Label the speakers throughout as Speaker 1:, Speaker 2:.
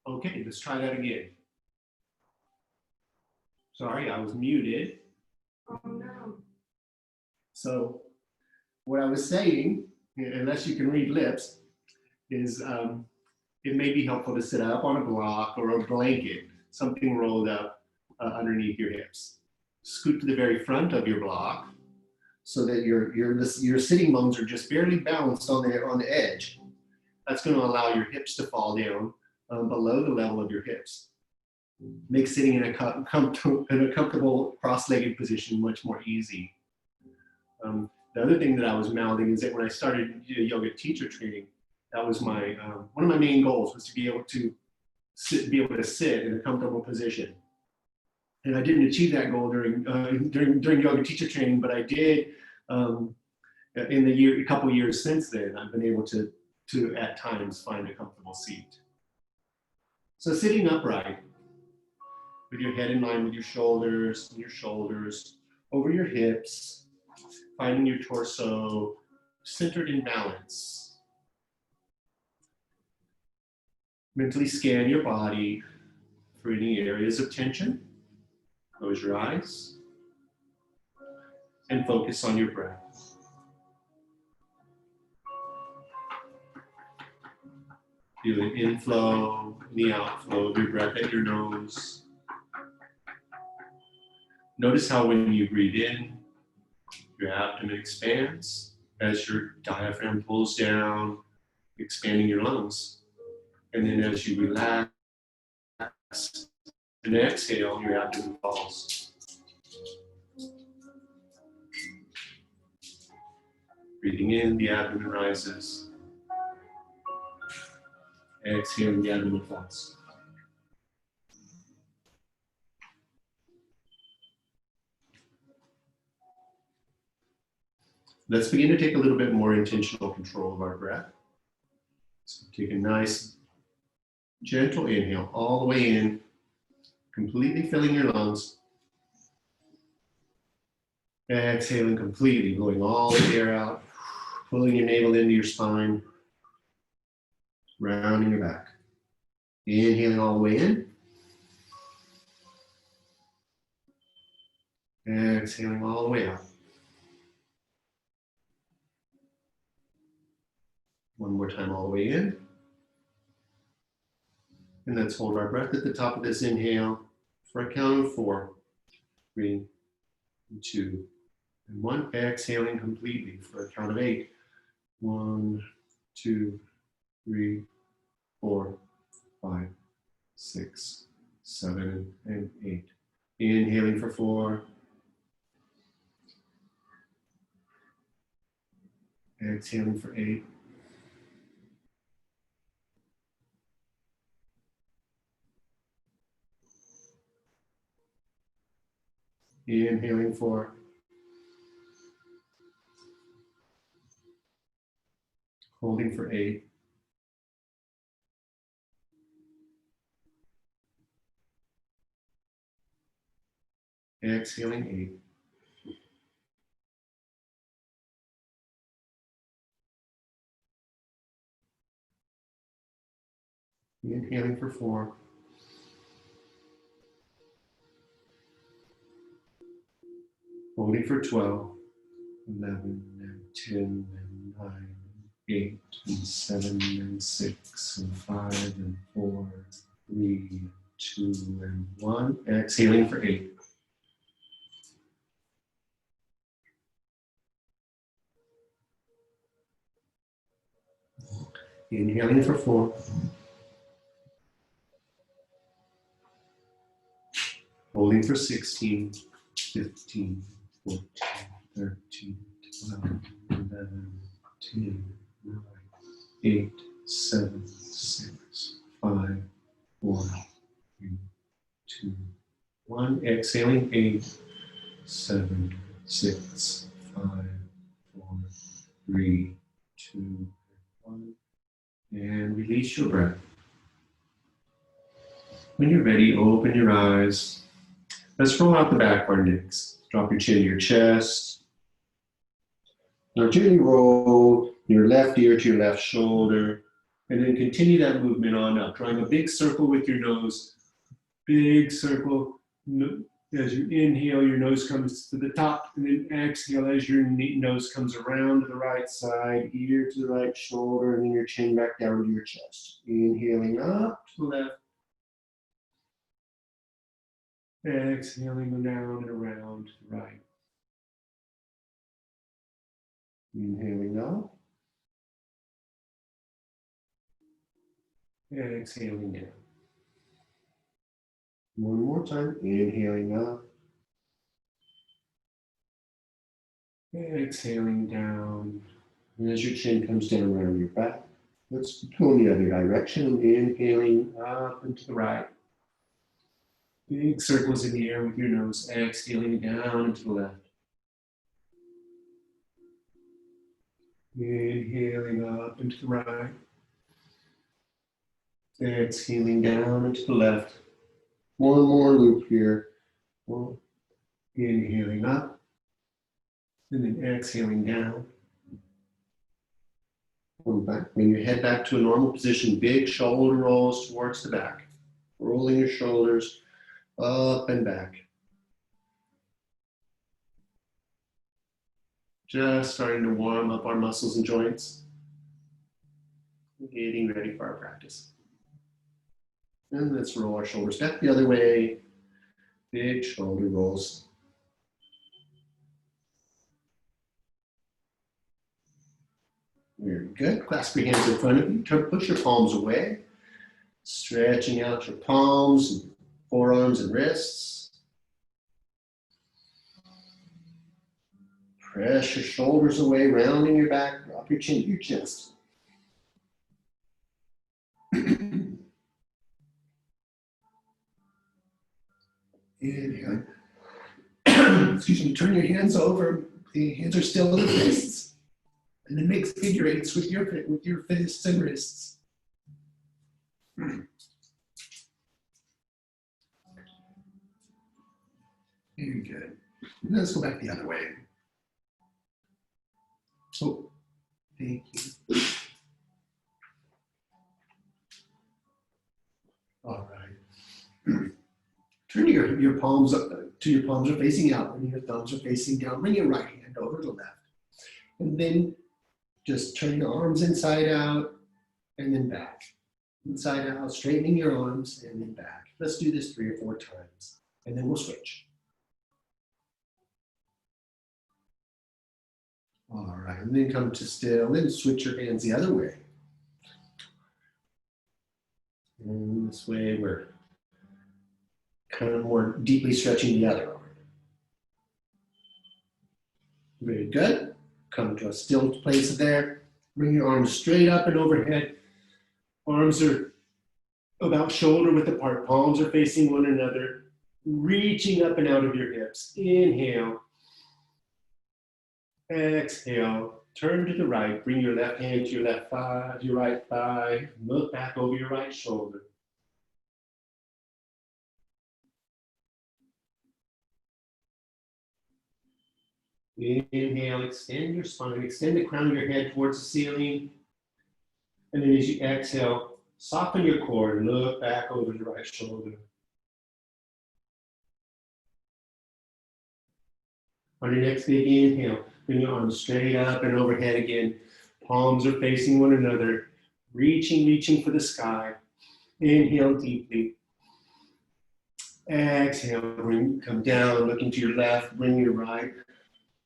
Speaker 1: Okay, let's try that again. Sorry, I was muted.
Speaker 2: Oh no.
Speaker 1: So what I was saying, unless you can read lips, is it may be helpful to sit up on a block or a blanket, something rolled up underneath your hips. Scoot to the very front of your block so that your sitting bones are just barely balanced on the edge. That's going to allow your hips to fall down below the level of your hips. Makes sitting in a comfortable cross-legged position much more easy. The other thing that I was mouthing is that when I started yoga teacher training, that was my one of my main goals was to be able to sit in a comfortable position. And I didn't achieve that goal during yoga teacher training, but I did in a couple years since then. I've been able to at times find a comfortable seat. So sitting upright, with your head in line with your shoulders, over your hips, finding your torso centered in balance. Mentally scan your body for any areas of tension. Close your eyes and focus on your breath. Feel the inflow and the outflow of your breath at your nose. Notice how when you breathe in, your abdomen expands as your diaphragm pulls down, expanding your lungs. And then as you relax and exhale, your abdomen falls. Breathing in, the abdomen rises. Exhaling, the abdomen falls. Let's begin to take a little bit more intentional control of our breath. So take a nice, gentle inhale all the way in, completely filling your lungs. Exhaling completely, blowing all the air out, pulling your navel into your spine, rounding your back. Inhaling all the way in. Exhaling all the way out. One more time all the way in. And let's hold our breath at the top of this inhale for a count of 4. 3, 2, and 1. Exhaling completely for a count of 8. 1, 2, 3, 4, 5, 6, 7, and 8. Inhaling for 4. Exhaling for 8. Inhaling 4. Holding for 8. Exhaling 8. Inhaling for 4. Holding for 12, 11, and 10, and 9, 8, and 7, and 6, and 5, and 4, 3, 2, and 1. Exhaling for 8. Inhaling for 4. Holding for 16, 15, 14, 13, 12, 11, 10, 9, 8, 7, 6, 5, 4, 3, 2, 1. Exhaling 8, 7, 6, 5, 4, 3, 2, 1. And release your breath. When you're ready, open your eyes. Let's roll out the back of our necks. Drop your chin to your chest. Now gently roll your left ear to your left shoulder. And then continue that movement on up, drawing a big circle with your nose. Big circle. As you inhale, your nose comes to the top, and then exhale as your nose comes around to the right side, ear to the right shoulder, and then your chin back down to your chest. Inhaling up to the left. Exhaling down and around to the right. Inhaling up. Exhaling down. One more time. Inhaling up. Exhaling down. And as your chin comes down around your back, let's go in the other direction. Inhaling up and to the right. Big circles in the air with your nose. Exhaling down and to the left. Inhaling up and to the right. Exhaling down and to the left. One more loop here. Inhaling up. And then exhaling down. Come back. Bring your head back to a normal position. Big shoulder rolls towards the back. Rolling your shoulders up and back. Just starting to warm up our muscles and joints. Getting ready for our practice. And let's roll our shoulders back the other way. Big shoulder rolls. Very good. Clasp your hands in front of you. Push your palms away. Stretching out your palms, forearms, and wrists. Press your shoulders away, rounding your back. Drop your chin to your chest. Inhale. Excuse me. Turn your hands over. The hands are still in the fists. And then make figure eights with your fists and wrists. Very good. Let's go back the other way. Oh, thank you. All right. Turn your palms up to your palms are facing out and your thumbs are facing down. Bring your right hand over to the left. And then just turn your arms inside out and then back. Inside out, straightening your arms and then back. Let's do this 3 or 4 times. And then we'll switch. All right, and then come to still, then switch your hands the other way. And this way we're kind of more deeply stretching the other arm. Very good. Come to a still place there. Bring your arms straight up and overhead. Arms are about shoulder width apart. Palms are facing one another. Reaching up and out of your hips. Inhale. Exhale. Turn to the right. Bring your left hand to your left thigh, your right thigh. Look back over your right shoulder. Inhale, extend your spine, extend the crown of your head towards the ceiling. And then as you exhale, soften your core, look back over the right shoulder. On your next big inhale, bring your arms straight up and overhead again. Palms are facing one another, reaching for the sky. Inhale deeply. Exhale, come down, looking to your left, bring your right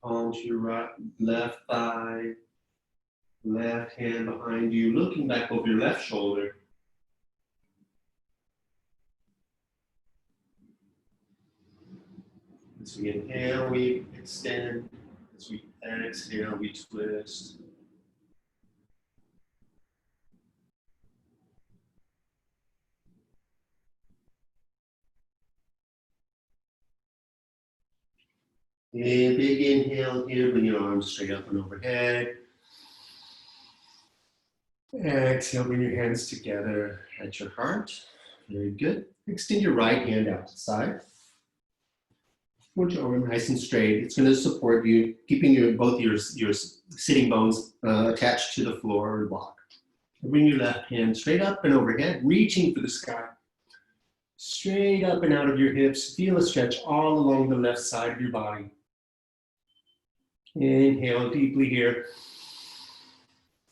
Speaker 1: palm to your right, left thigh, left hand behind you, looking back over your left shoulder. As we inhale, we extend. As we exhale, we twist. And big inhale here, bring your arms straight up and overhead. Exhale, bring your hands together at your heart. Very good. Extend your right hand out to the side. Hold your arm nice and straight. It's going to support you, keeping both your sitting bones attached to the floor or block. Bring your left hand straight up and overhead, reaching for the sky. Straight up and out of your hips. Feel a stretch all along the left side of your body. Inhale deeply here.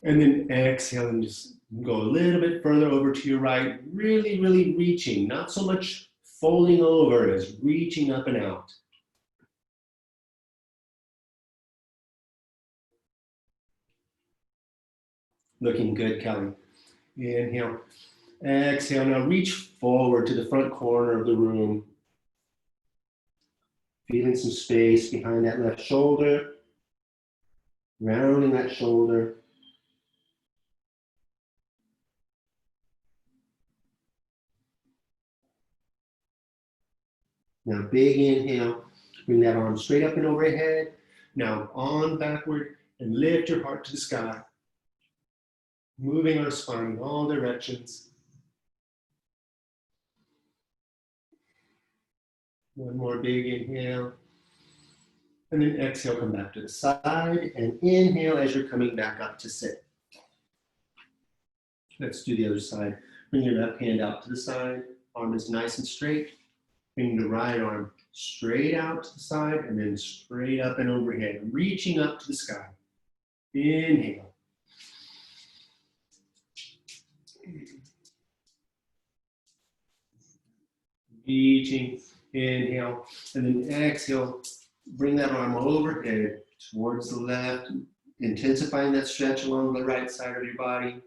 Speaker 1: And then exhale and just go a little bit further over to your right. Really, really reaching. Not so much folding over as reaching up and out. Looking good, Kelly. Inhale. Exhale. Now reach forward to the front corner of the room. Feeling some space behind that left shoulder. Rounding that shoulder. Now big inhale. Bring that arm straight up and overhead. Now on backward and lift your heart to the sky. Moving our spine in all directions. One more big inhale. And then exhale, come back to the side. And inhale as you're coming back up to sit. Let's do the other side. Bring your left hand out to the side. Arm is nice and straight. Bring the right arm straight out to the side and then straight up and overhead. Reaching up to the sky. Inhale. Reaching, inhale, and then exhale. Bring that arm overhead towards the left, intensifying that stretch along the right side of your body.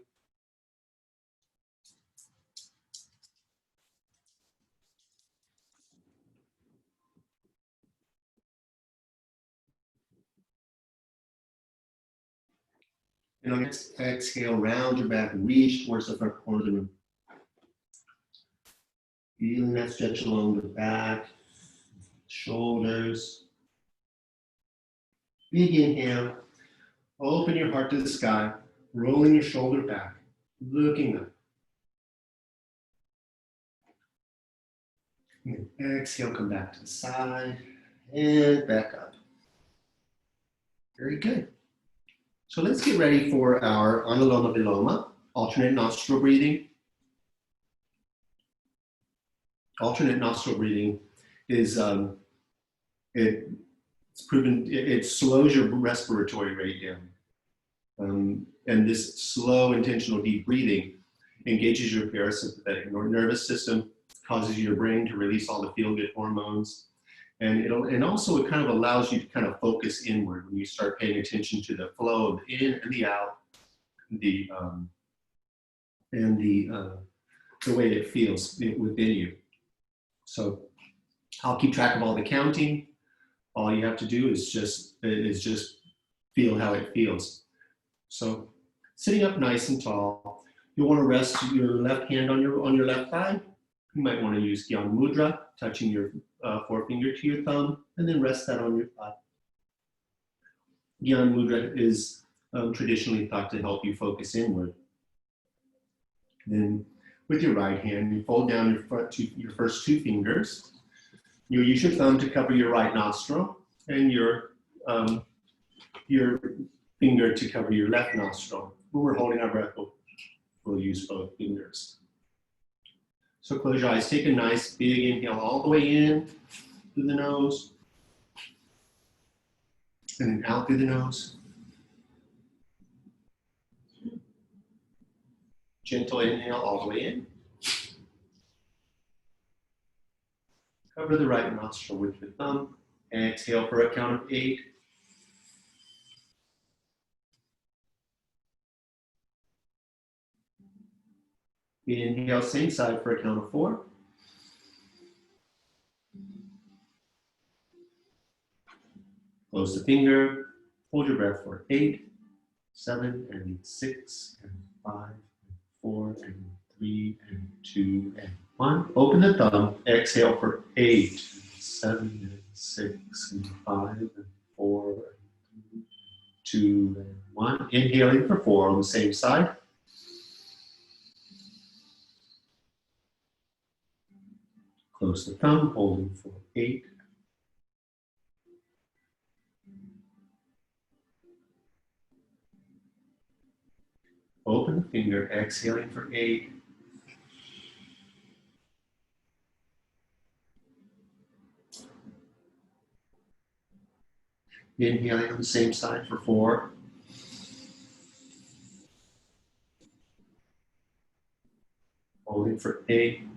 Speaker 1: And on next exhale, round your back and reach towards the front corner of the room. Feeling that stretch along the back, shoulders. Big inhale. Open your heart to the sky, rolling your shoulder back, looking up. And exhale, come back to the side and back up. Very good. So let's get ready for our Anuloma Viloma, alternate nostril breathing. Alternate nostril breathing is, it's proven, it slows your respiratory rate down. And this slow, intentional, deep breathing engages your parasympathetic nervous system, causes your brain to release all the feel-good hormones. And also it kind of allows you to kind of focus inward when you start paying attention to the flow of the in and the out, the way it feels within you. So I'll keep track of all the counting. All you have to do is just feel how it feels. So sitting up nice and tall, you want to rest your left hand on your left thigh. You might want to use Gyan Mudra, touching your forefinger to your thumb, and then rest that on your thigh. Gyan Mudra is traditionally thought to help you focus inward. Then with your right hand, you fold down your first two fingers. You use your thumb to cover your right nostril, and your finger to cover your left nostril. When we're holding our breath, we'll use both fingers. So close your eyes, take a nice big inhale all the way in through the nose, and then out through the nose. Gentle inhale all the way in. Cover the right nostril with your thumb. Exhale for a count of 8. Inhale, same side for a count of 4. Close the finger, hold your breath for 8, 7, and 6, and 5, and 4, and 3, and 2, and 1. Open the thumb, exhale for 8, and 7, and 6, and 5, and 4, and 3, 2, and 1. Inhaling for 4 on the same side. Close the thumb, holding for 8. Open the finger, exhaling for 8. Inhaling on the same side for 4. Holding for 8.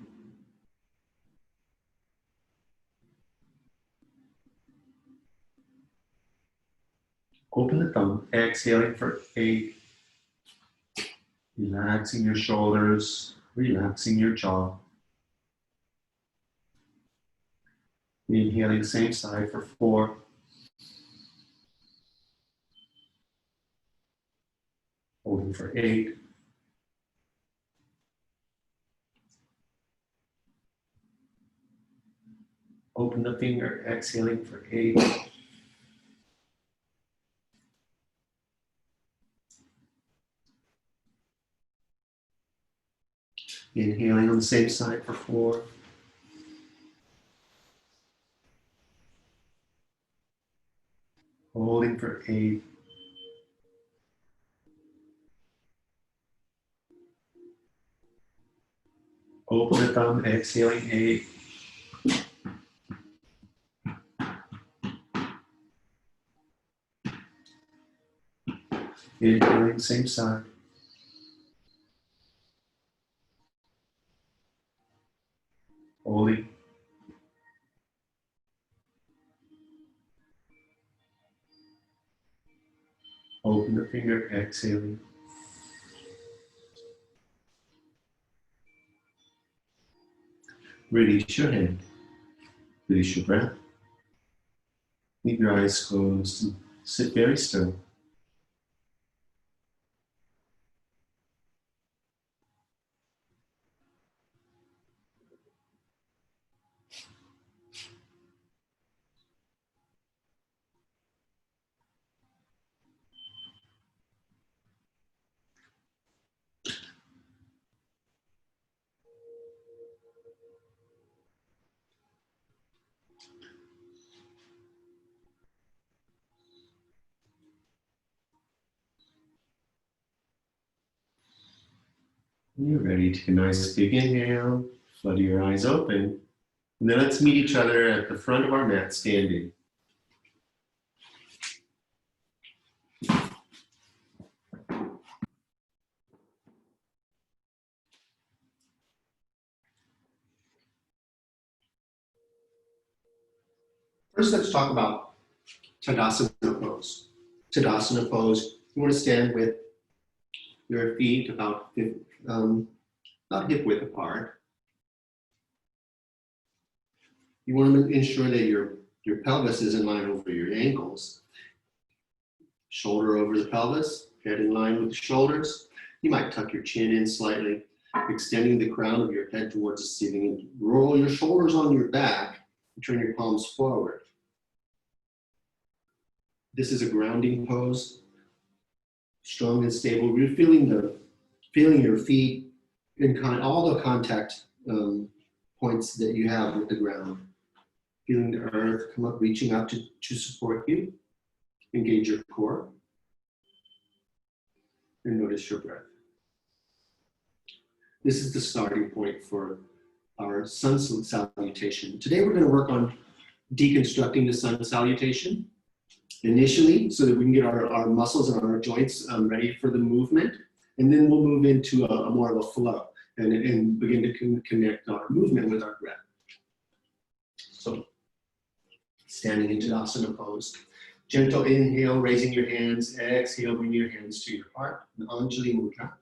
Speaker 1: Open the thumb, exhaling for 8. Relaxing your shoulders, relaxing your jaw. Inhaling same side for 4. Holding for 8. Open the finger, exhaling for 8. Inhaling on the same side for 4. Holding for 8. Open the thumb, exhaling 8. Inhaling, same side. Holding. Open the finger, exhaling. Release your hand. Release your breath. Keep your eyes closed and sit very still. When you're ready, take a nice big inhale, flutter your eyes open, and then let's meet each other at the front of our mat standing. First, let's talk about Tadasana pose. Tadasana pose, you want to stand with your feet about hip width apart. You want to ensure that your pelvis is in line over your ankles. Shoulder over the pelvis, head in line with the shoulders. You might tuck your chin in slightly, extending the crown of your head towards the ceiling, and roll your shoulders on your back and turn your palms forward. This is a grounding pose, strong and stable. You're feeling your feet in all the contact points that you have with the ground. Feeling the earth come up, reaching up to support you. Engage your core. And notice your breath. This is the starting point for our sun salutation. Today we're going to work on deconstructing the sun salutation initially so that we can get our muscles and our joints ready for the movement. And then we'll move into a more of a flow and begin to connect our movement with our breath. So standing in Tadasana pose. Gentle inhale, raising your hands. Exhale, bring your hands to your heart. Anjali Mudra.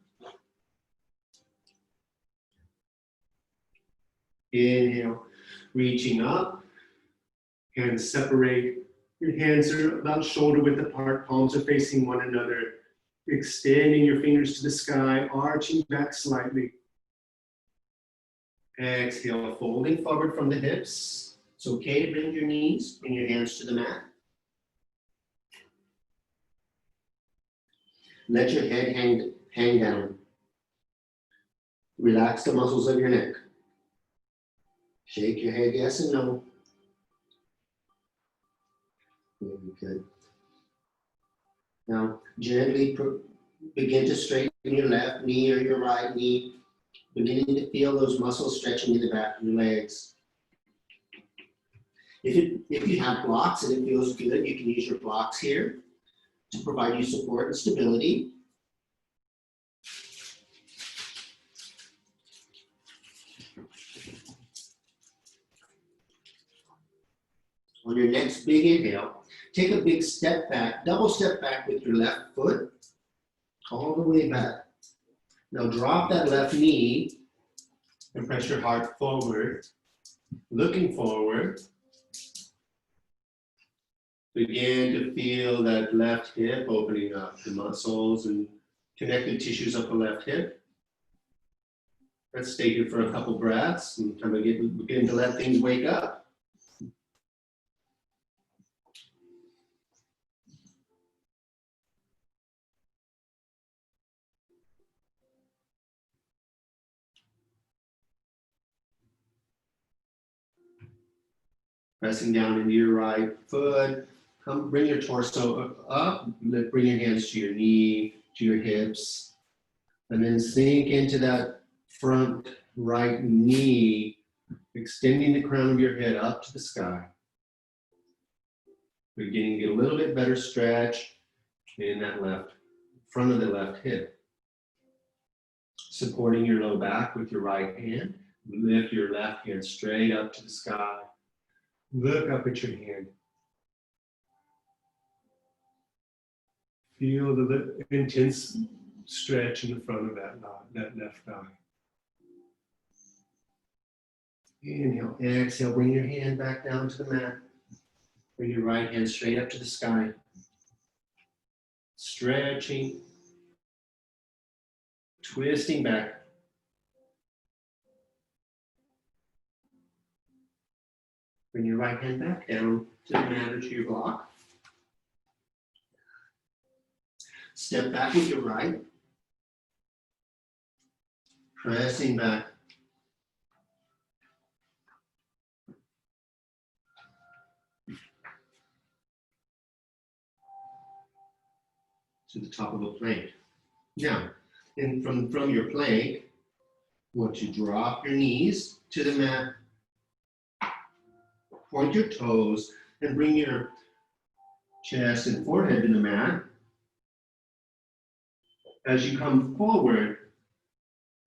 Speaker 1: Inhale, reaching up. Hands separate. Your hands are about shoulder width apart. Palms are facing one another. Extending your fingers to the sky, arching back slightly. Exhale, folding forward from the hips. It's okay to bring your knees, bring your hands to the mat. Let your head hang down. Relax the muscles of your neck. Shake your head yes and no. Very good. Now, gently begin to straighten
Speaker 2: your left knee or your right knee, beginning to feel those muscles stretching in the back of your legs. If you have blocks and it feels good, you can use your blocks here to provide you support and stability. On your next big inhale, take a big step back, double step back with your left foot, all the way back. Now drop that left knee and press your heart forward, looking forward. Begin to feel that left hip opening up, the muscles and connective tissues of the left hip. Let's stay here for a couple breaths and kind of begin to let things wake up. Pressing down into your right foot. Bring your torso up. Bring your hands to your knee, to your hips. And then sink into that front right knee, extending the crown of your head up to the sky. Beginning to get a little bit better stretch in that front of the left hip. Supporting your low back with your right hand. Lift your left hand straight up to the sky. Look up at your hand. Feel the intense stretch in the front of that left thigh. Inhale, exhale, bring your hand back down to the mat. Bring your right hand straight up to the sky. Stretching, twisting back. Bring your right hand back down to the mat or to your block. Step back with your right. Pressing back. To the top of a plank. Now, from your plank, I want you to drop your knees to the mat. Point your toes and bring your chest and forehead to the mat. As you come forward,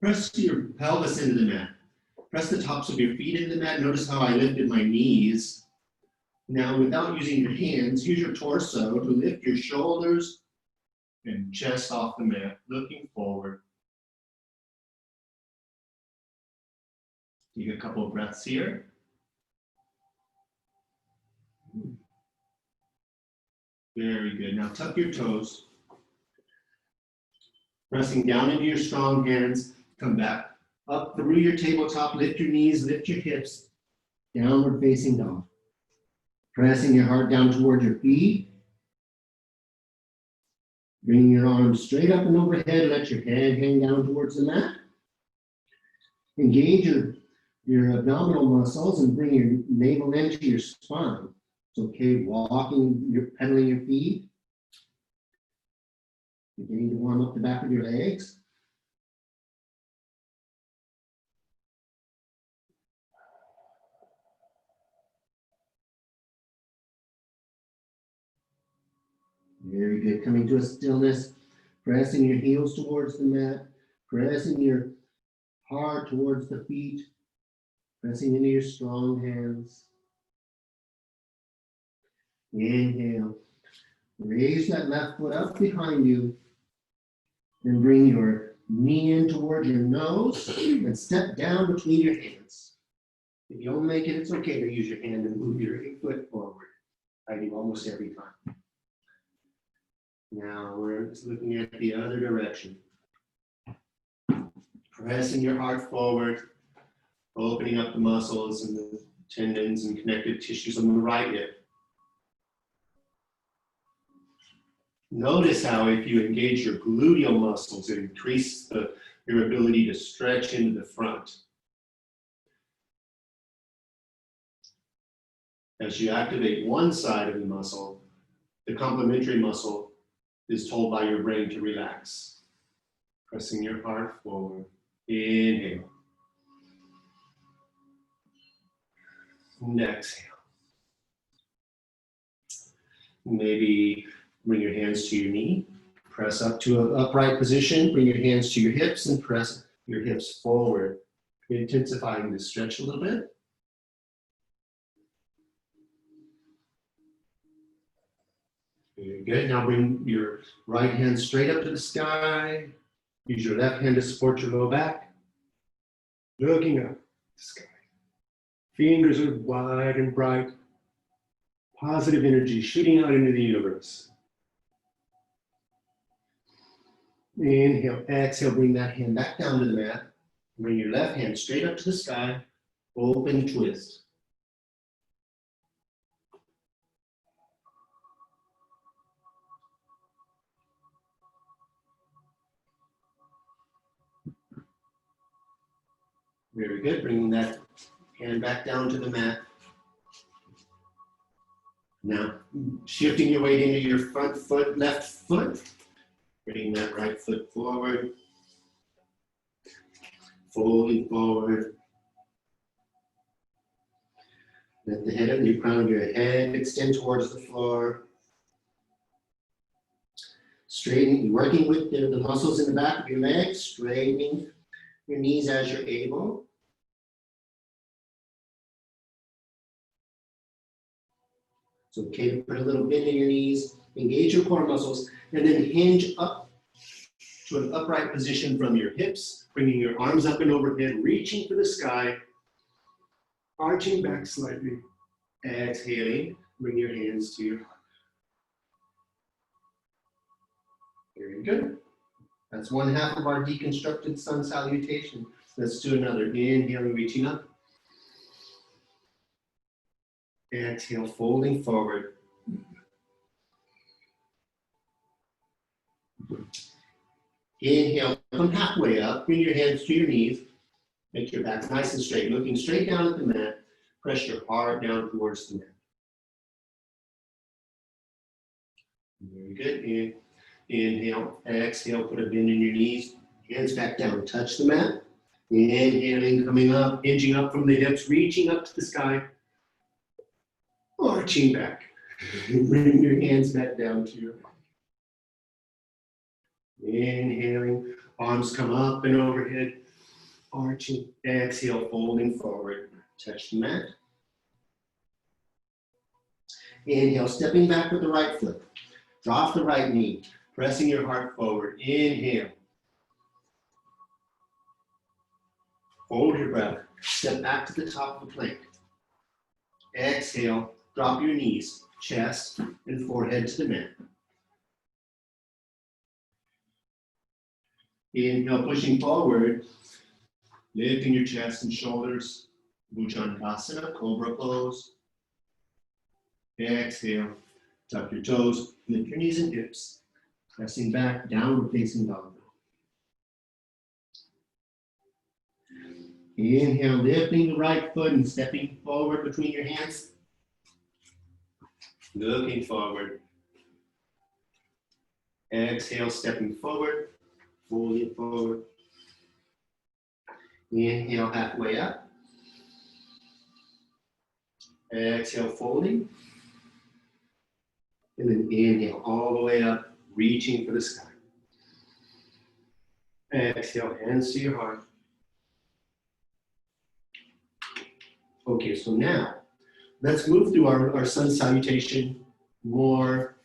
Speaker 2: press your pelvis into the mat. Press the tops of your feet into the mat. Notice how I lifted my knees. Now, without using your hands, use your torso to lift your shoulders and chest off the mat, looking forward. Take a couple of breaths here. Very good. Now tuck your toes. Pressing down into your strong hands. Come back up through your tabletop. Lift your knees, lift your hips. Downward facing dog. Pressing your heart down toward your feet. Bringing your arms straight up and overhead. Let your head hang down towards the mat. Engage your abdominal muscles and bring your navel into your spine. It's okay pedaling your feet. Beginning to warm up the back of your legs. Very good. Coming to a stillness. Pressing your heels towards the mat. Pressing your heart towards the feet. Pressing into your strong hands. Inhale. Raise that left foot up behind you. Then bring your knee in towards your nose and step down between your hands. If you don't make it, it's okay to use your hand and move your foot forward. I do almost every time. Now we're just looking at the other direction. Pressing your heart forward, opening up the muscles and the tendons and connective tissues on the right hip. Notice how if you engage your gluteal muscles, it increases your ability to stretch into the front. As you activate one side of the muscle, the complementary muscle is told by your brain to relax.
Speaker 1: Pressing your heart forward. Inhale. And exhale. Maybe bring your hands to your knee. Press up to an upright position. Bring your hands to your hips and press your hips forward. Intensifying the stretch a little bit. Very good. Now bring your right hand straight up to the sky. Use your left hand to support your low back. Looking up at the sky. Fingers are wide and bright. Positive energy shooting out into the universe. Inhale, exhale, bring that hand back down to the mat. Bring your left hand straight up to the sky. Open twist. Very good. Bringing that hand back down to the mat. Now, shifting your weight into your front foot, left foot. Bring that right foot forward. Folding forward. Let the head and the crown of your head extend towards the floor. Straightening, working with the muscles in the back of your legs, straightening your knees as you're able. It's okay to put a little bend in your knees, engage your core muscles, and then hinge up to an upright position from your hips, bringing your arms up and overhead, reaching for the sky, arching back slightly. Exhaling, bring your hands to your heart. Very good. That's one half of our deconstructed sun salutation. Let's do another. Inhaling, reaching up. Exhale, folding forward. Inhale, come halfway up. Bring your hands to your knees. Make your back nice and straight. Looking straight down at the mat. Press your heart down towards the mat. Very good. Inhale, exhale, put a bend in your knees. Hands back down, touch the mat. Inhaling, coming up, hinging up from the hips, reaching up to the sky. Arching back. Bring your hands back down to your heart. Inhaling, arms come up and overhead. Arching, exhale, folding forward. Touch the mat. Inhale, stepping back with the right foot. Drop the right knee, pressing your heart forward. Inhale. Hold your breath. Step back to the top of the plank. Exhale, drop your knees, chest and forehead to the mat. Inhale, pushing forward, lifting your chest and shoulders. Bhujangasana, cobra pose. Exhale, tuck your toes, lift your knees and hips, pressing back, downward facing dog. Inhale, lifting the right foot and stepping forward between your hands. Looking forward. Exhale, stepping forward, folding forward. Inhale, halfway up. Exhale, folding. And then inhale all the way up, reaching for the sky. Exhale, hands to your heart. Okay, so now let's move through our sun salutation more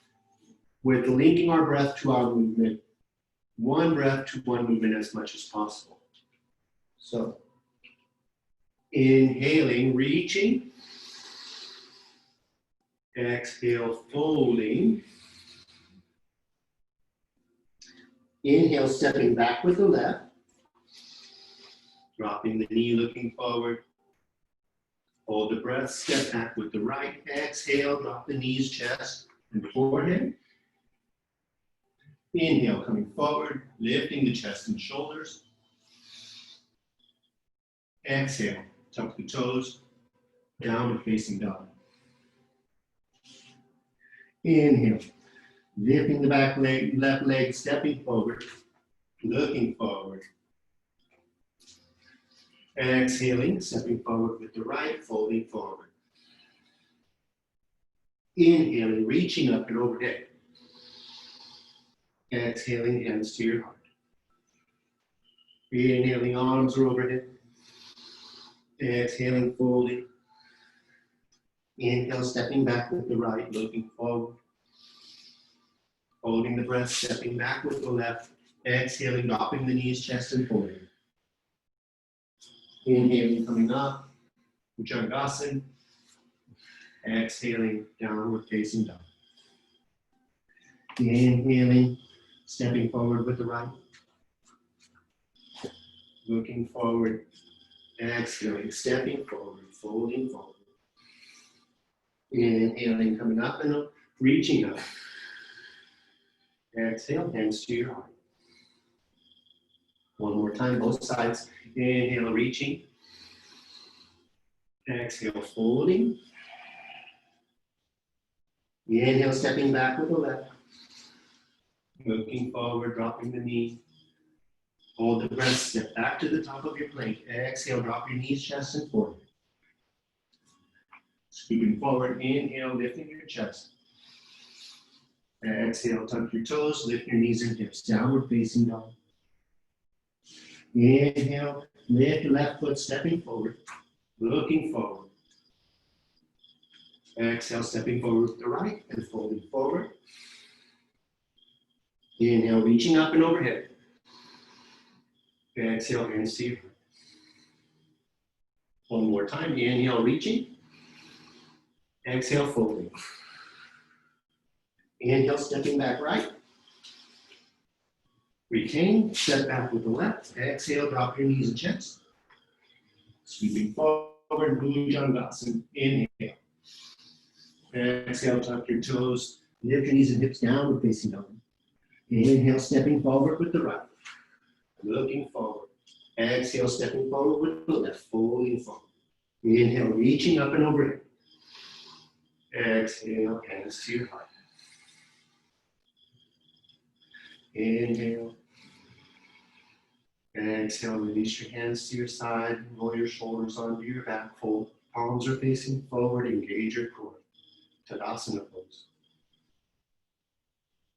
Speaker 1: with linking our breath to our movement. One breath to one movement as much as possible. So, inhaling, reaching. Exhale, folding. Inhale, stepping back with the left. Dropping the knee, looking forward. Hold the breath, step back with the right. Exhale, drop the knees, chest, and forehead. Inhale, coming forward, lifting the chest and shoulders. Exhale, tuck the toes, downward facing dog. Inhale, lifting the back leg, left leg, stepping forward. looking forward. Exhaling, stepping forward with the right, folding forward. Inhaling, reaching up and overhead. Exhaling, hands to your heart. Inhaling, arms are overhead. Exhaling, folding. Inhale, stepping back with the right, looking forward. Holding the breath, stepping back with the left. Exhaling, dropping the knees, chest, and forehead. Inhaling, coming up, Bhujangasana. Exhaling, downward facing dog. Inhaling, stepping forward with the right. Looking forward. Exhaling, stepping forward, folding forward. Inhaling, coming up and up, reaching up. Exhale, hands to your heart. One more time, both sides. Inhale, reaching. Exhale, folding. Inhale, stepping back with the left. Looking forward, dropping the knee. Hold the breath, step back to the top of your plank. Exhale, drop your knees, chest, and forehead. Scooping forward, inhale, lifting your chest. Exhale, tuck your toes, lift your knees and hips, downward facing dog. Inhale, lift your left foot, stepping forward, looking forward. Exhale, stepping forward with the right and folding forward. Inhale, reaching up and overhead. Exhale, hands to your heart. One more time, inhale, reaching. Exhale, folding. Inhale, stepping back right. Retain, step back with the left. Exhale, drop your knees and chest. Sweeping forward, Bhujangasana. Inhale. Exhale, tuck your toes. Lift your knees and hips downward facing dog. Inhale, stepping forward with the right. Looking forward. Exhale, stepping forward with the left. Folding forward. Inhale, reaching up and overhead. Exhale, hands to your heart. Inhale. Exhale, release your hands to your side. Roll your shoulders onto your back. Fold. Palms are facing forward. Engage your core. Tadasana pose.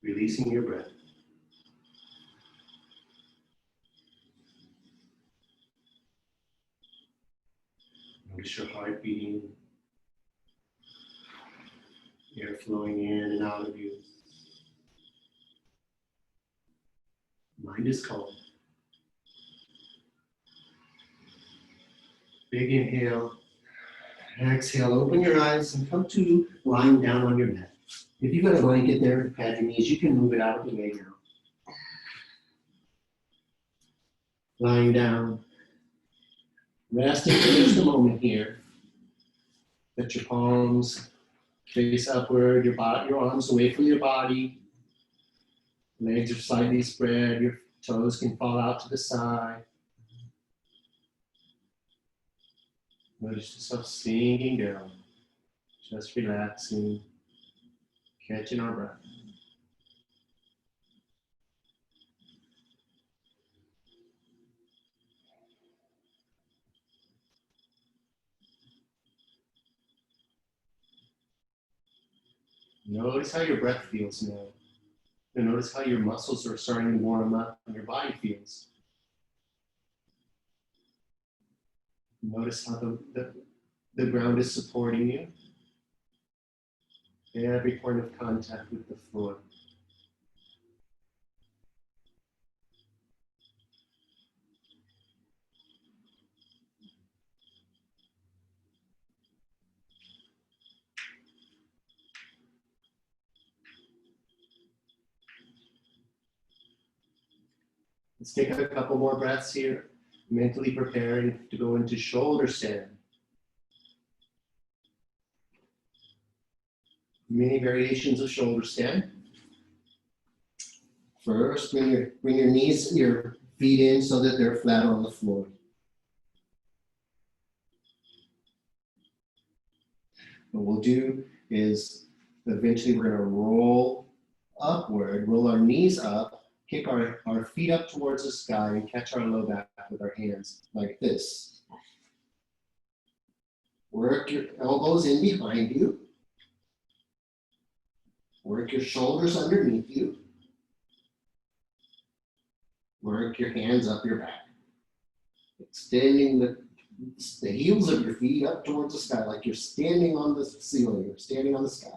Speaker 1: Releasing your breath. Notice your heart beating. Air flowing in and out of you. Mind is calm. Big inhale. Exhale, open your eyes and come to lying down on your mat. If you've got a blanket there to pad your knees, you can move it out of the way now. Lying down. Resting for just a moment here. Let your palms face upward, your arms away from your body. Legs are slightly spread, your toes can fall out to the side. Notice yourself sinking down, just relaxing, catching our breath. Notice how your breath feels now. And notice how your muscles are starting to warm up and your body feels. Notice how the ground is supporting you. Every point of contact with the floor. Let's take a couple more breaths here, mentally preparing to go into shoulder stand. Many variations of shoulder stand. First, bring your knees, your feet in so that they're flat on the floor. What we'll do is eventually we're going to roll upward, roll our knees up
Speaker 2: kick our feet up towards the sky and catch our low back with our hands like this. Work your elbows in behind you. Work your shoulders underneath you. Work your hands up your back. Extending the heels of your feet up towards the sky like you're standing on the ceiling or standing on the sky.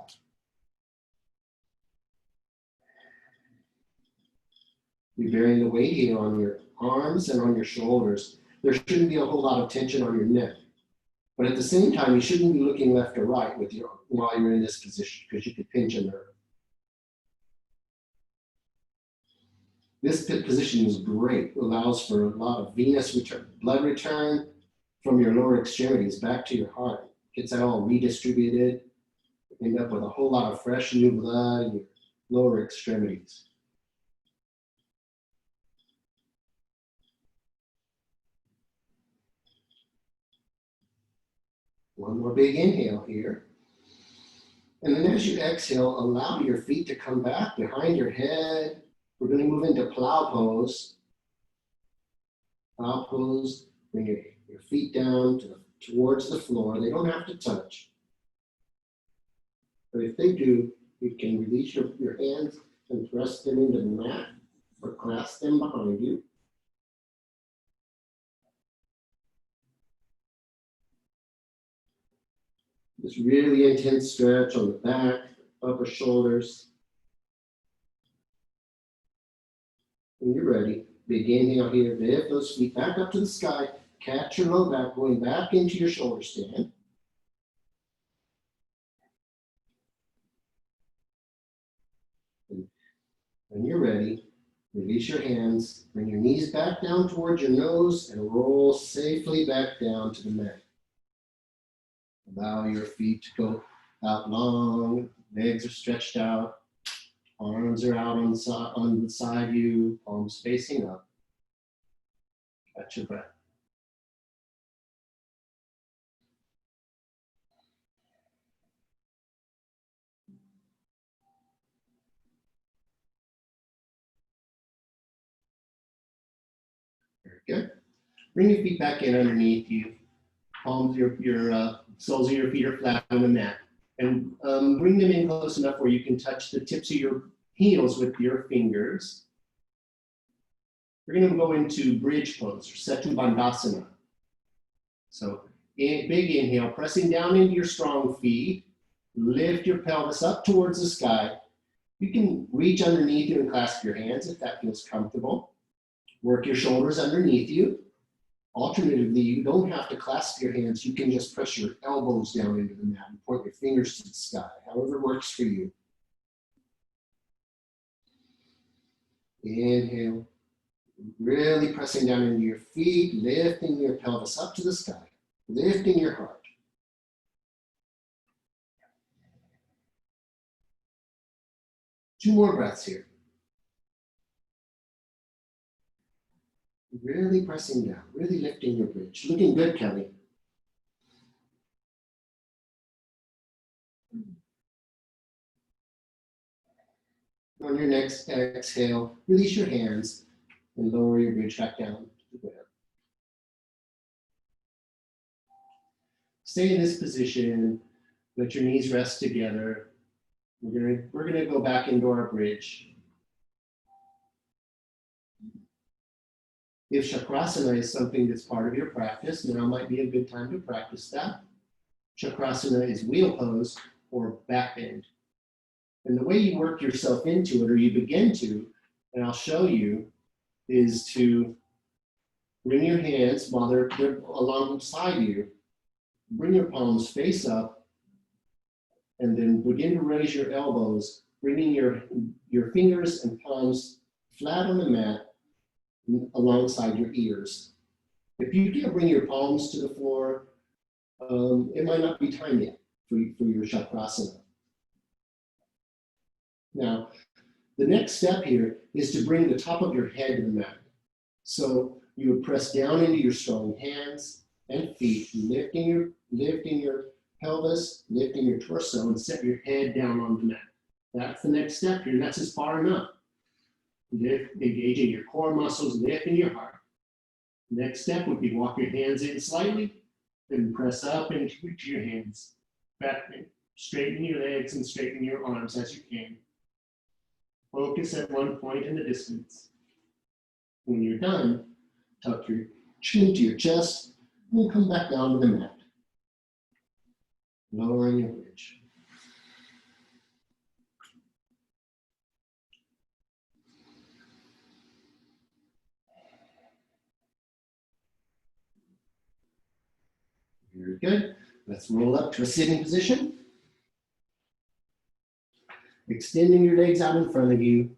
Speaker 2: You're bearing the weight here on your arms and on your shoulders. There shouldn't be a whole lot of tension on your neck. But at the same time, you shouldn't be looking left or right while you're in this position because you could pinch a nerve. This position is great. It allows for a lot of venous return, blood return from your lower extremities back to your heart. Gets that all redistributed. End up with a whole lot of fresh new blood in your lower extremities. One more big inhale here. And then as you exhale, allow your feet to come back behind your head. We're going to move into plow pose. Plow pose, bring your feet down towards the floor. They don't have to touch. But if they do, you can release your hands and press them into the mat or clasp them behind you. This really intense stretch on the back, upper shoulders. When you're ready, big inhale here, lift those feet back up to the sky, catch your low back going back into your shoulder stand. And when you're ready, release your hands, bring your knees back down towards your nose and roll safely back down to the mat. Allow your feet to go out long, legs are stretched out, arms are out on the side of you, palms facing up. Catch your breath. Very good. Bring your feet back in underneath you. Palms, your soles of your feet are flat on the mat. And bring them in close enough where you can touch the tips of your heels with your fingers. We're going to go into bridge pose or Setu Bandhasana. So big inhale, pressing down into your strong feet. Lift your pelvis up towards the sky. You can reach underneath you and clasp your hands if that feels comfortable. Work your shoulders underneath you. Alternatively, you don't have to clasp your hands. You can just press your elbows down into the mat and point your fingers to the sky, however works for you. Inhale, really pressing down into your feet, lifting your pelvis up to the sky, lifting your heart. Two more breaths here. Really pressing down, really lifting your bridge. Looking good, Kelly. On your next exhale, release your hands and lower your bridge back down to the ground. Stay in this position. Let your knees rest together. We're gonna go back into our bridge. If Chakrasana is something that's part of your practice, now might be a good time to practice that. Chakrasana is wheel pose or back bend. And the way you work yourself into it, or you begin to, and I'll show you, is to bring your hands while they're alongside you, bring your palms face up, and then begin to raise your elbows, bringing your fingers and palms flat on the mat alongside your ears. If you can't bring your palms to the floor, it might not be time yet for your Chakrasana. Now, the next step here is to bring the top of your head to the mat. So you would press down into your strong hands and feet, lifting your pelvis, lifting your torso, and set your head down on the mat. That's the next step here, and that's just far enough. Lift, engaging your core muscles, lifting your heart. Next step would be walk your hands in slightly, then press up into your hands. Back, straighten your legs and straighten your arms as you can. Focus at one point in the distance. When you're done, tuck your chin to your chest and come back down to the mat. Lowering your bridge. Very good. Let's roll up to a sitting position. Extending your legs out in front of you.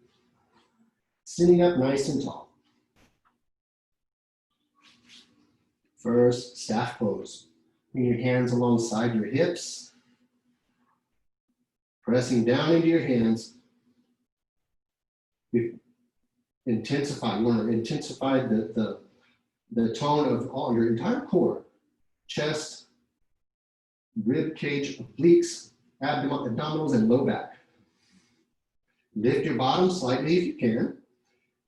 Speaker 2: Sitting up nice and tall. First, staff pose. Bring your hands alongside your hips. Pressing down into your hands. Intensify. You want to intensify the tone of all your entire core. Chest, rib cage, obliques, abdominals, and low back. Lift your bottom slightly if you can,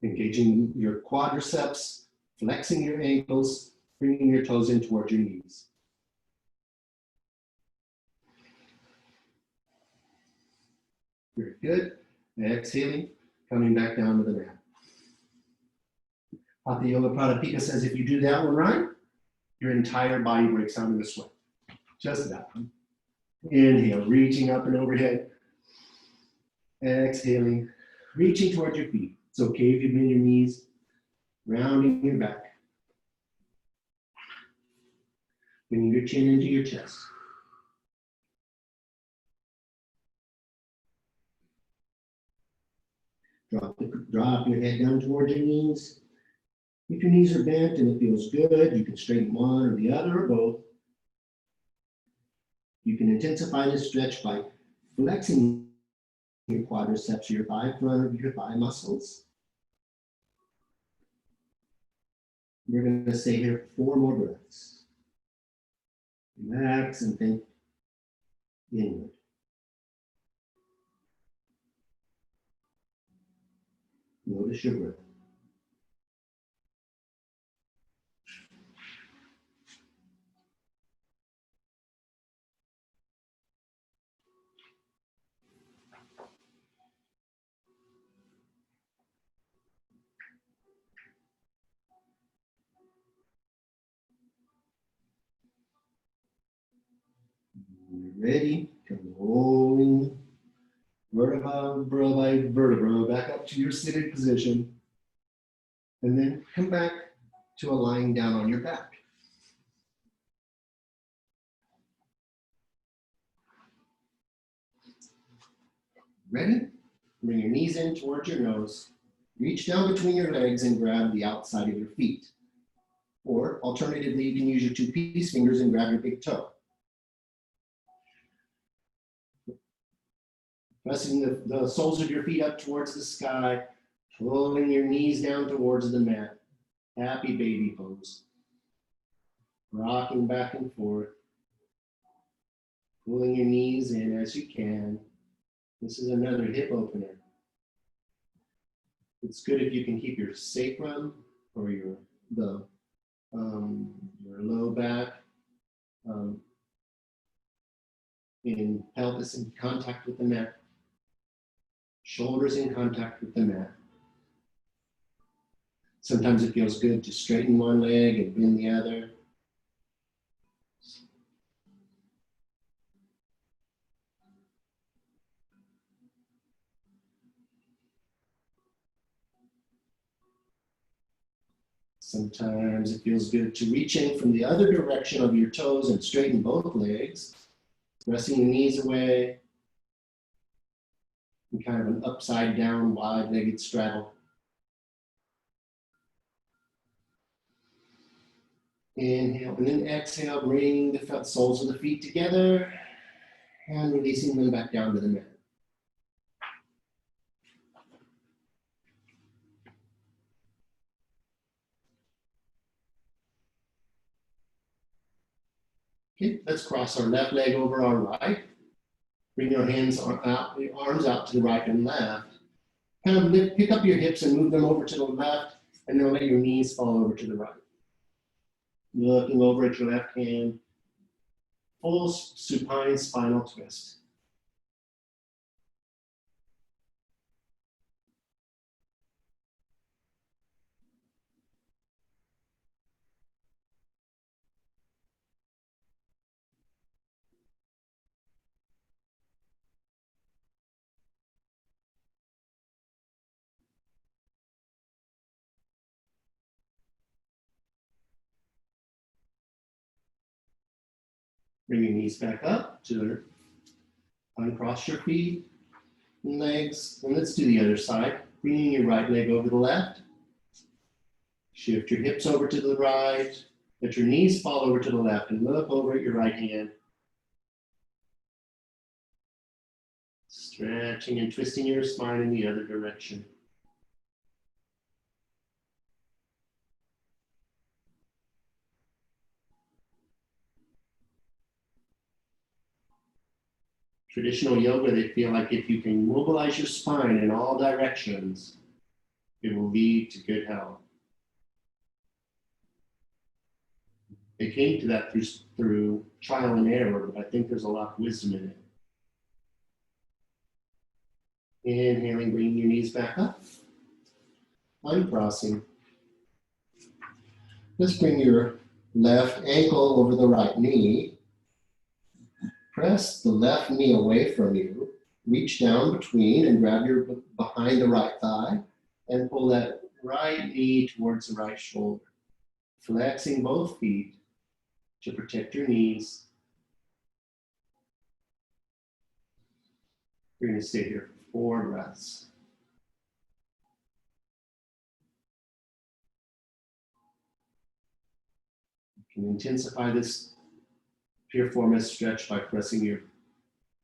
Speaker 2: engaging your quadriceps, flexing your ankles, bringing your toes in towards your knees. Very good. Exhaling, coming back down to the mat. Hatha Yoga Pradipika says if you do that one right, your entire body breaks out into sweat. Just that one. Inhale, reaching up and overhead. Exhaling, reaching towards your feet. It's okay if you bend your knees, rounding your back. Bringing your chin into your chest. Drop your head down towards your knees. If your knees are bent and it feels good, you can straighten one or the other or both. You can intensify this stretch by flexing your quadriceps, your front of your thigh muscles. We're going to stay here for 4 more breaths. Relax and think inward. Notice your breath. When you're ready, come rolling vertebra by vertebra back up to your seated position, and then come back to a lying down on your back. Ready? Bring your knees in towards your nose. Reach down between your legs and grab the outside of your feet. Or alternatively, you can use your 2 peace fingers and grab your big toe. Pressing the soles of your feet up towards the sky, pulling your knees down towards the mat. Happy baby pose. Rocking back and forth. Pulling your knees in as you can. This is another hip opener. It's good if you can keep your sacrum or your low back in pelvis in contact with the mat. Shoulders in contact with the mat. Sometimes it feels good to straighten one leg and bend the other. Sometimes it feels good to reach in from the other direction of your toes and straighten both legs, pressing your knees away, in kind of an upside down, wide-legged straddle. Inhale, and then exhale, bring the soles of the feet together and releasing them back down to the mat. Okay, let's cross our left leg over our right. Bring your hands out, the arms out to the right and left. kind of pick up your hips and move them over to the left, and then let your knees fall over to the right. Looking over at your left hand, full supine spinal twist. Bring your knees back up to uncross your feet and legs. And let's do the other side. Bringing your right leg over the left. Shift your hips over to the right. Let your knees fall over to the left and look over at your right hand. Stretching and twisting your spine in the other direction. Traditional yoga, they feel like if you can mobilize your spine in all directions, it will lead to good health. They came to that through trial and error, but I think there's a lot of wisdom in it. Inhaling, bringing your knees back up. Uncrossing. Let's bring your left ankle over the right knee. Press the left knee away from you. Reach down between and grab your behind the right thigh and pull that right knee towards the right shoulder. Flexing both feet to protect your knees. You're going to stay here for 4 breaths. You can intensify this piriformis stretch by pressing your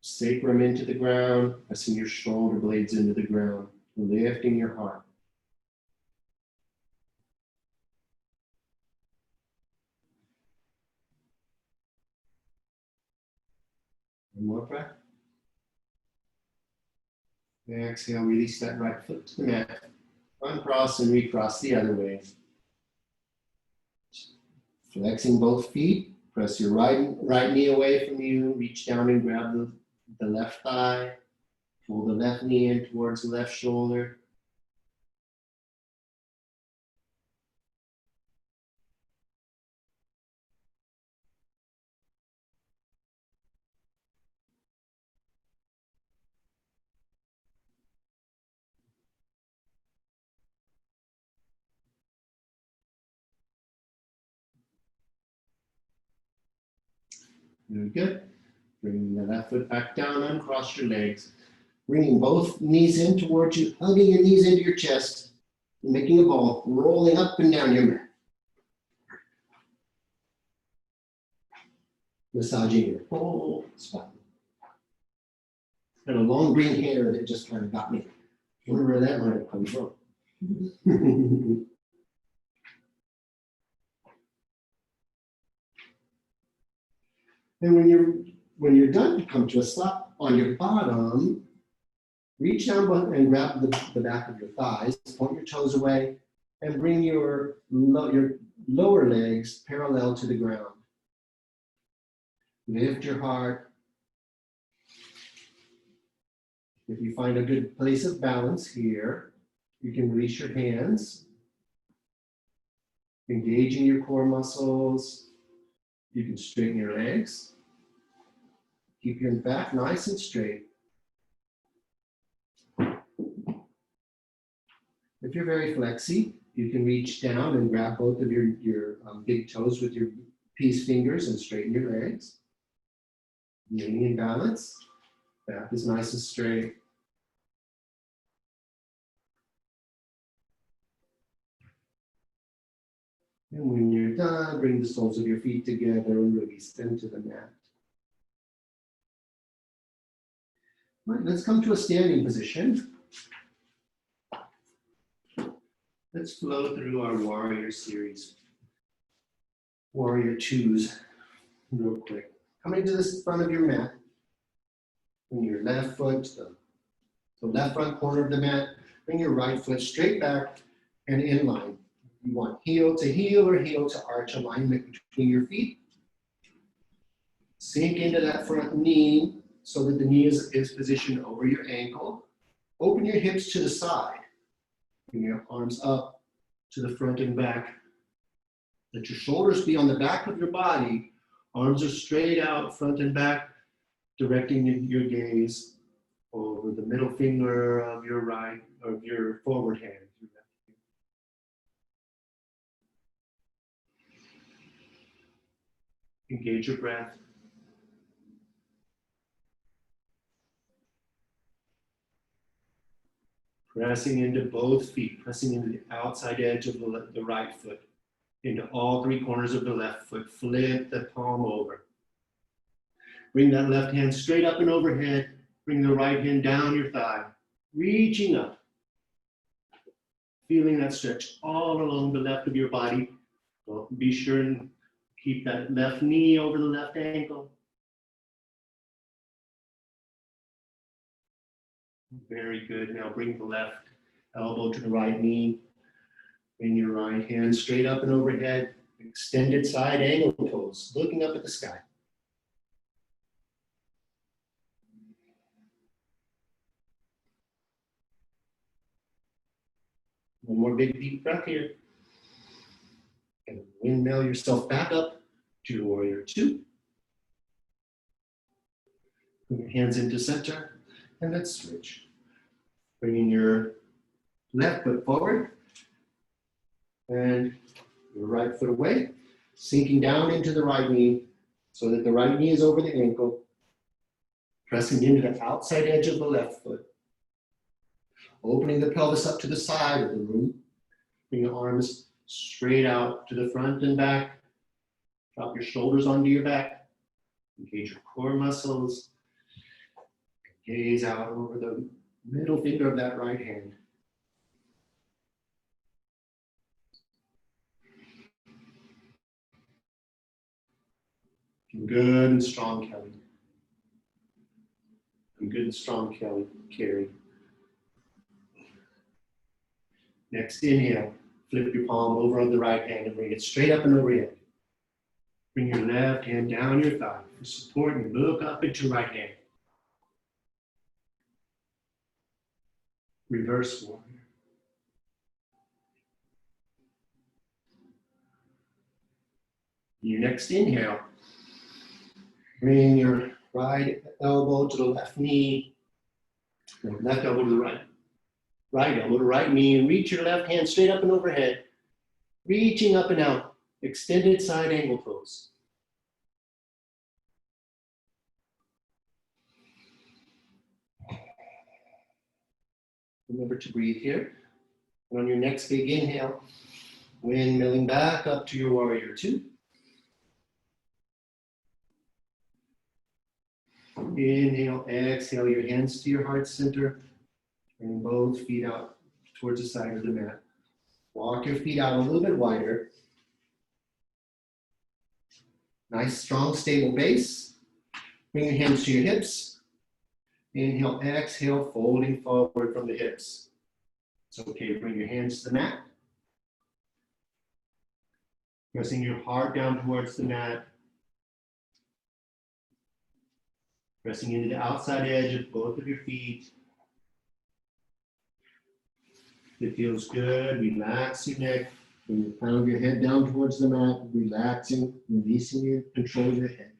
Speaker 2: sacrum into the ground, pressing your shoulder blades into the ground, lifting your heart. One more breath. Exhale, release that right foot to the mat. Uncross and recross the other way. Flexing both feet. Press your right knee away from you. Reach down and grab the left thigh. Pull the left knee in towards the left shoulder. Very good. Bringing the left foot back down, uncross your legs. Bringing both knees in towards you, hugging your knees into your chest, making a ball, rolling up and down your mat. Massaging your whole spine. Got a long green hair that just kind of got me. Wonder where that might have come from. And when you're done, come to a stop on your bottom. Reach down and grab the back of your thighs. Point your toes away, and bring your lower legs parallel to the ground. Lift your heart. If you find a good place of balance here, you can release your hands. Engaging your core muscles. You can straighten your legs. Keep your back nice and straight. If you're very flexy, you can reach down and grab both of your big toes with your peace fingers and straighten your legs. Remaining in balance. Back is nice and straight. And when you're done, bring the soles of your feet together and release them to the mat. All right, let's come to a standing position. Let's flow through our warrior series. Warrior twos, real quick. Coming to the front of your mat. Bring your left foot to the left front corner of the mat. Bring your right foot straight back and in line. You want heel to heel or heel to arch alignment between your feet. Sink into that front knee so that the knee is positioned over your ankle. Open your hips to the side. Bring your arms up to the front and back. Let your shoulders be on the back of your body. Arms are straight out, front and back, directing your gaze over the middle finger of your forward hand. Engage your breath. Pressing into both feet, pressing into the outside edge of the right foot, into all three corners of the left foot. Flip the palm over. Bring that left hand straight up and overhead. Bring the right hand down your thigh, reaching up. Feeling that stretch all along the left of your body. Well, be sure and keep that left knee over the left ankle. Very good. Now bring the left elbow to the right knee. Bring your right hand straight up and overhead. Extended side angle pose, looking up at the sky. One more big deep breath here. And windmill yourself back up to warrior two. Bring your hands into center and let's switch. Bringing your left foot forward and your right foot away, sinking down into the right knee so that the right knee is over the ankle, pressing into the outside edge of the left foot, opening the pelvis up to the side of the room. Bring your arms straight out to the front and back. Drop your shoulders onto your back. Engage your core muscles. Gaze out over the middle finger of that right hand. Good and strong, Kelly. And good and strong, Kelly. Carry. Next inhale, flip your palm over on the right hand and bring it straight up and overhead. Bring your left hand down your thigh for support and look up at your right hand. Reverse warrior. Your next inhale, bring your right elbow to the left knee, left elbow to the right elbow to right knee, and reach your left hand straight up and overhead, reaching up and out, extended side angle pose. Remember to breathe here. And on your next big inhale, windmilling back up to your warrior two. Inhale, exhale your hands to your heart center. Bring both feet out towards the side of the mat. Walk your feet out a little bit wider. Nice, strong, stable base. Bring your hands to your hips. Inhale, exhale, folding forward from the hips. It's okay to bring your hands to the mat. Pressing your heart down towards the mat. Pressing into the outside edge of both of your feet. If it feels good, relax your neck. Bring the crown of your head down towards the mat, relaxing, releasing your control of your head.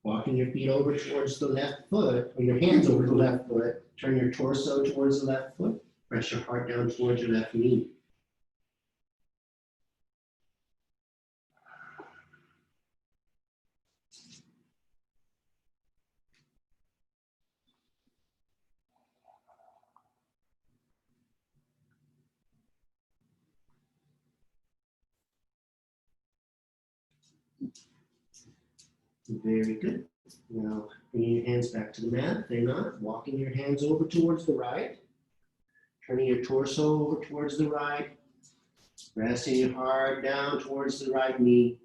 Speaker 2: Walking your feet over towards the left foot, or your hands over the left foot. Turn your torso towards the left foot. Press your heart down towards your left knee. Very good. Now, bringing your hands back to the mat. They're not. Walking your hands over towards the right. Turning your torso over towards the right. Resting your heart down towards the right knee.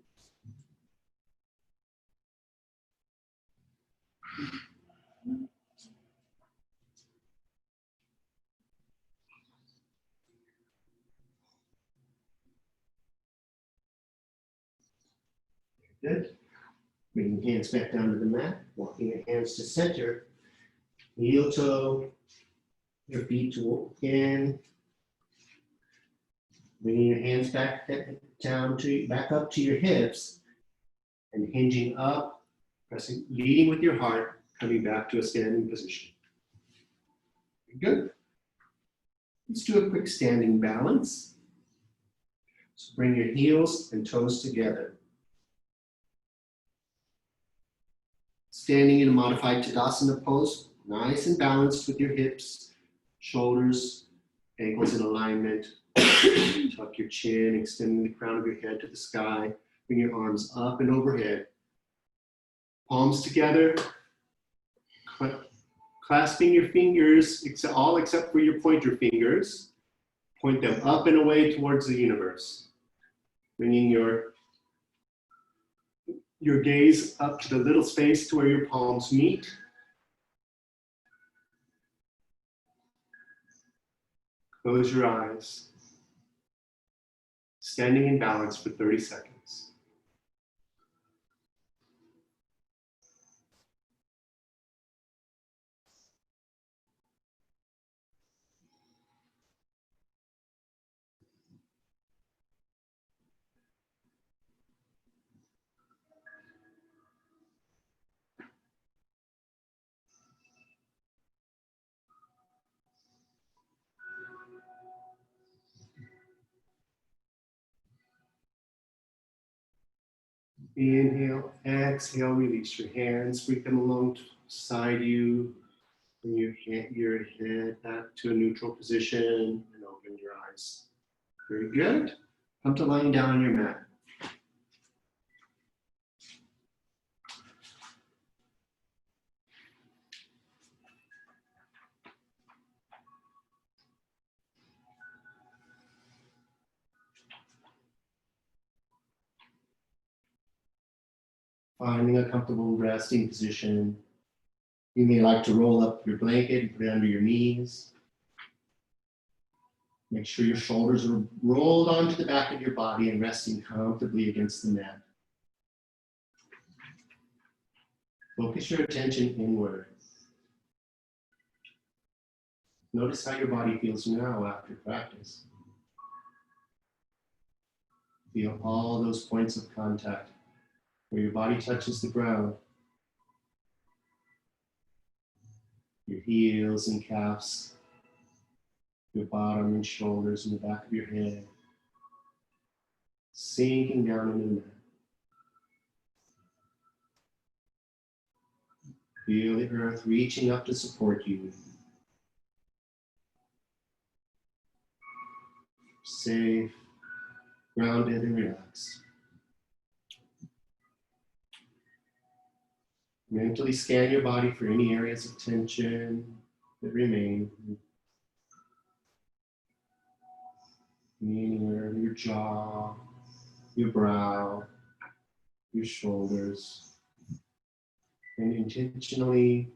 Speaker 2: Good. Bring your hands back down to the mat, walking your hands to center. Heel toe, your feet to in. Bringing your hands back down to back up to your hips and hinging up, pressing, leading with your heart, coming back to a standing position. Good. Let's do a quick standing balance. So bring your heels and toes together. Standing in a modified Tadasana pose, nice and balanced with your hips, shoulders, ankles in alignment. Tuck your chin, extending the crown of your head to the sky. Bring your arms up and overhead. Palms together. Clasping your fingers, all except for your pointer fingers. Point them up and away towards the universe. Bringing your gaze up to the little space to where your palms meet. Close your eyes. Standing in balance for 30 seconds. Inhale, exhale, release your hands, bring them alongside you. Bring your head back to a neutral position and open your eyes. Very good. Come to lying down on your mat. Finding a comfortable resting position. You may like to roll up your blanket and put it under your knees. Make sure your shoulders are rolled onto the back of your body and resting comfortably against the mat. Focus your attention inward. Notice how your body feels now after practice. Feel all those points of contact where your body touches the ground. Your heels and calves, your bottom and shoulders and the back of your head, sinking down into the mat. Feel the earth reaching up to support you. Safe, grounded, and relaxed. Mentally scan your body for any areas of tension that remain. Anywhere, your jaw, your brow, your shoulders. And intentionally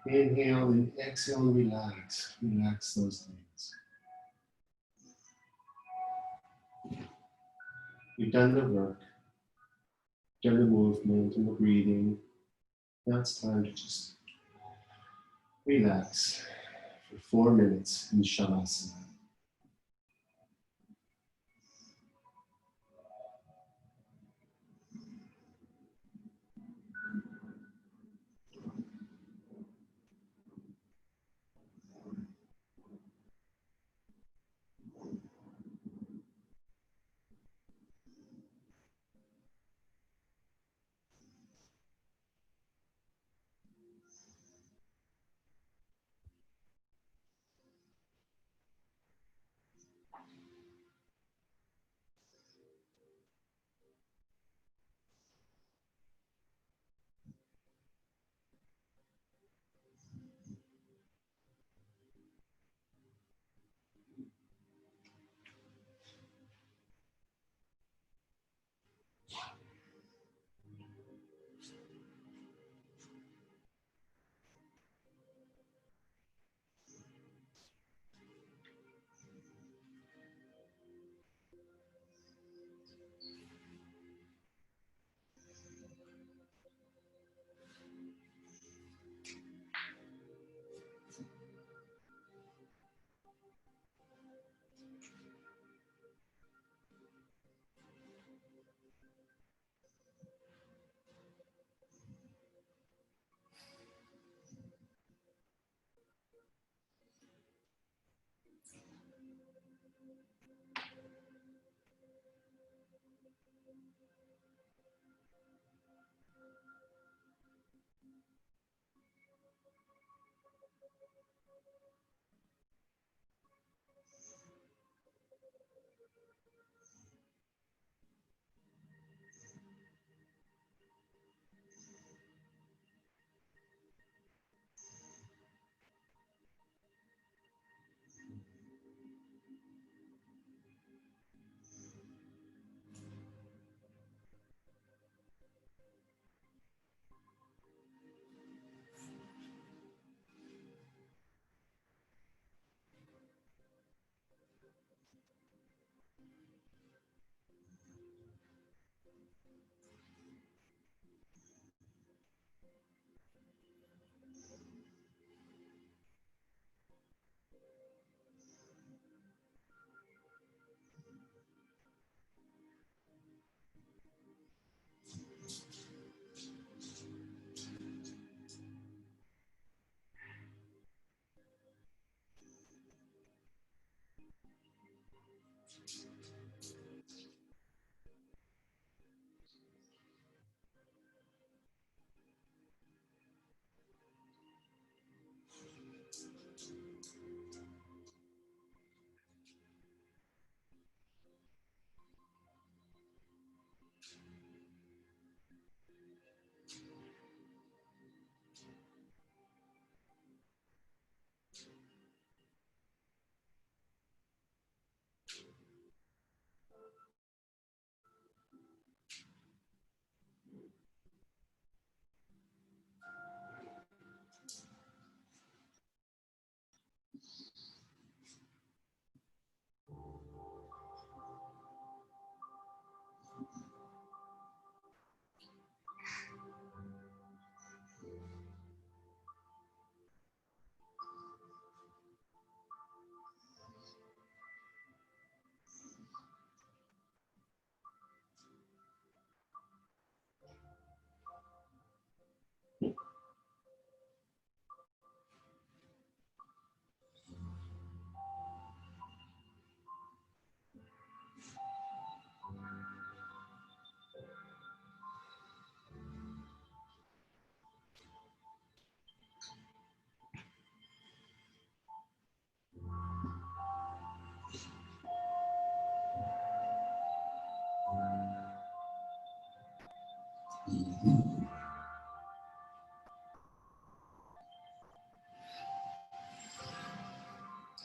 Speaker 2: inhale and exhale and relax. Relax those things. You've done the work, done the movement and the breathing. Now it's time to just relax for 4 minutes in Shavasana.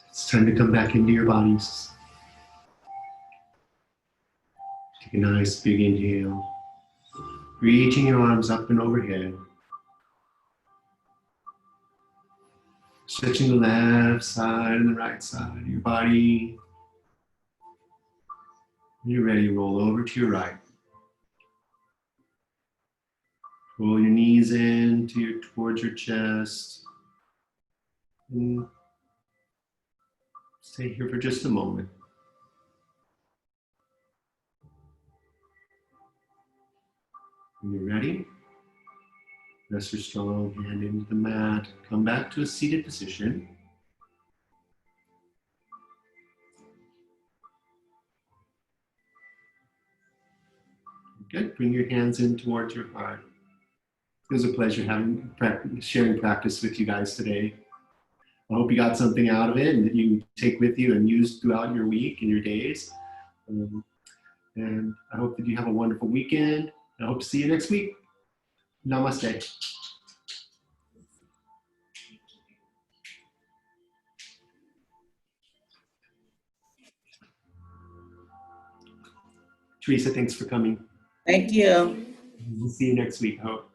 Speaker 1: It's time to come back into your bodies. Take a nice big inhale. Reaching your arms up and overhead. Stretching the left side and the right side of your body. When you're ready, roll over to your right. Roll your knees in towards your chest. And stay here for just a moment. When you're ready, rest your strong hand into the mat. Come back to a seated position. Good. Bring your hands in towards your heart. It was a pleasure sharing practice with you guys today. I hope you got something out of it and that you take with you and use throughout your week and your days. And I hope that you have a wonderful weekend. I hope to see you next week. Namaste. Teresa, thanks for coming.
Speaker 3: Thank you.
Speaker 1: We'll see you next week, I hope.